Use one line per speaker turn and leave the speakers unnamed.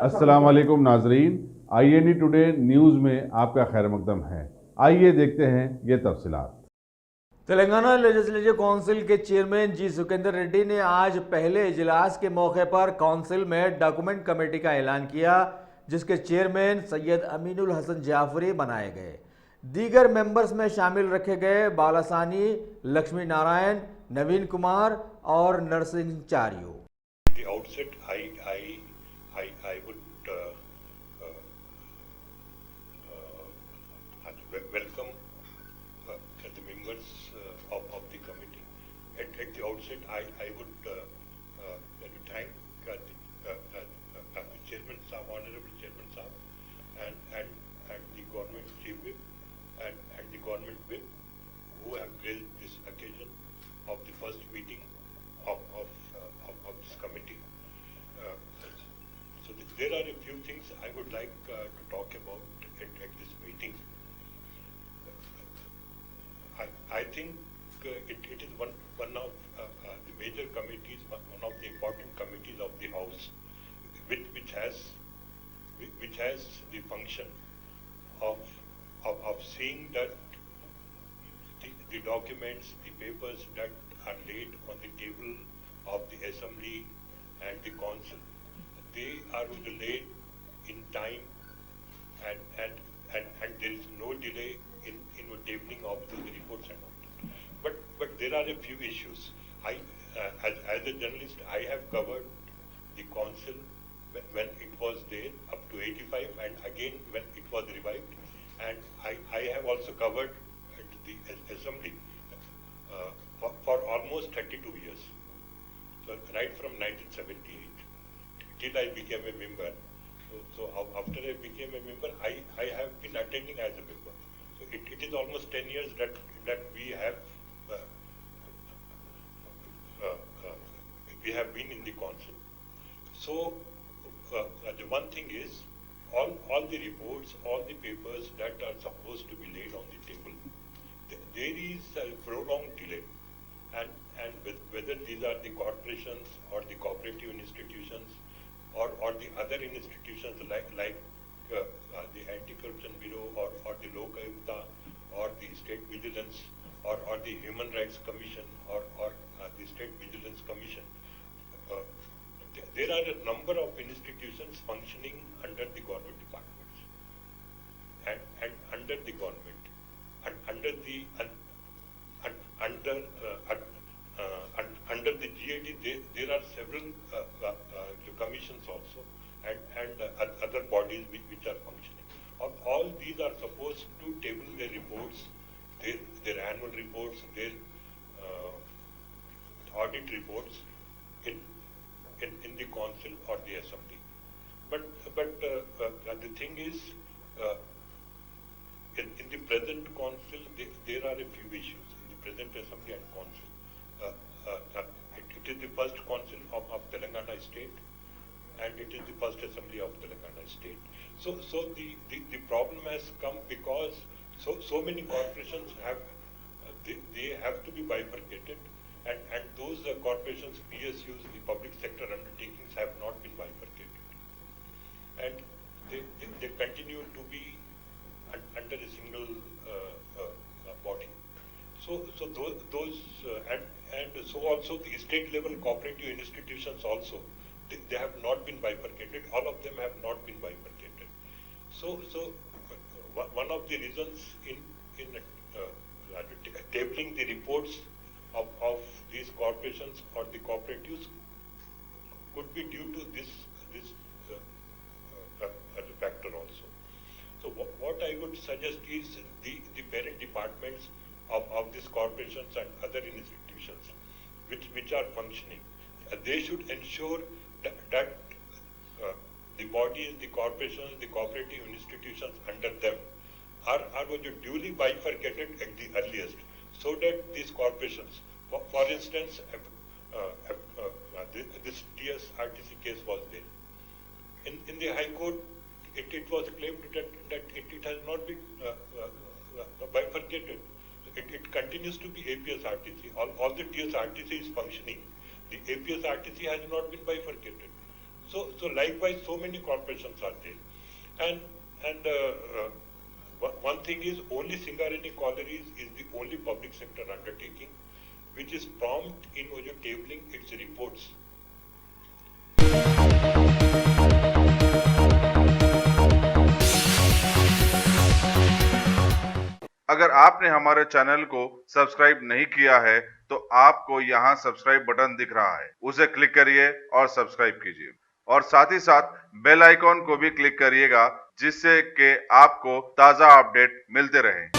अस्सलाम वालेकुम नाजरीन, IND टुडे न्यूज़ में आपका खैर मकदम है। आइए देखते हैं ये तफसीलात।
तेलंगाना लेजिस्लेटिव काउंसिल के चेयरमैन जी सुकेंदर रेड्डी ने आज पहले इजलास के मौके पर काउंसिल में डॉक्यूमेंट कमेटी का ऐलान किया, जिसके चेयरमैन सैयद अमीनुल हसन जाफरी बनाए गए। दीगर मेंबर्स में शामिल रखे गए बालासानी, लक्ष्मी नारायण, नवीन कुमार और Narasimha चारियो।
The outset, I would welcome the members of the committee. At the outset, I would thank the Chairman Sahab, Honorable Chairman Sahab, and the Government Chief Whip and the Government Whip who have graced this occasion of the first meeting of this committee. So there are a few things I would like to talk about at this meeting. I think it is one of the major committees, one of the important committees of the House, which has the function of seeing that the documents, the papers that are laid on the table of the Assembly and the Council, they are laid in time and there is no delay in tabling of the reports and all. But there are a few issues. As a journalist, I have covered the Council when it was there up to 85 and again when it was revived, and I have also covered the Assembly for almost 32 years. So right from 1978 till I became a member. So after I became a member, I have been attending as a member. So it is almost 10 years that we have been in the council. So the one thing is, all the reports, all the papers that are supposed to be laid on the table, there is a prolonged delay, and whether these are the corporations or the cooperative institutions or the other institutions like the Anti-Corruption Bureau or the Lok Ayukta or the State Vigilance or the Human Rights Commission or the State Vigilance Commission. There are a number of institutions functioning under the government departments and under the government and under the GAD there are several commissions also and other bodies which are functioning. All these are supposed to table their reports, their annual reports, their audit reports in the council or the assembly. But the thing is, in the present council, there are a few issues in the present assembly and council. It is the first council of Telangana state, and it is the first assembly of Telangana state. So the problem has come because so many corporations have they have to be bifurcated, and those corporations, PSUs, the public sector undertakings, have not been bifurcated, and they continue to be under a single body. So those and so also the state level cooperative institutions also, they have not been bifurcated. All of them have not been bifurcated. So one of the reasons in tabling the reports of these corporations or the cooperatives could be due to this factor also. So what I would suggest is the parent departments of these corporations and other institutions which are functioning, they should ensure that the bodies, the corporations, the cooperative institutions under them are duly bifurcated at the earliest, so that these corporations, for instance, this TSRTC case was there. In the High Court, it was claimed that it has not been bifurcated. It continues to be APSRTC. All the TSRTC is functioning. The APSRTC has not been bifurcated. So likewise, so many corporations are there, and one thing is only Singareni Collieries is the only public sector undertaking which is prompt in tabling its reports.
अगर आपने हमारे channel को subscribe नहीं किया है तो आपको यहाँ सब्सक्राइब बटन दिख रहा है, उसे क्लिक करिए और सब्सक्राइब कीजिए और साथ ही साथ बेल आइकॉन को भी क्लिक करिएगा जिससे कि आपको ताज़ा अपडेट मिलते रहें।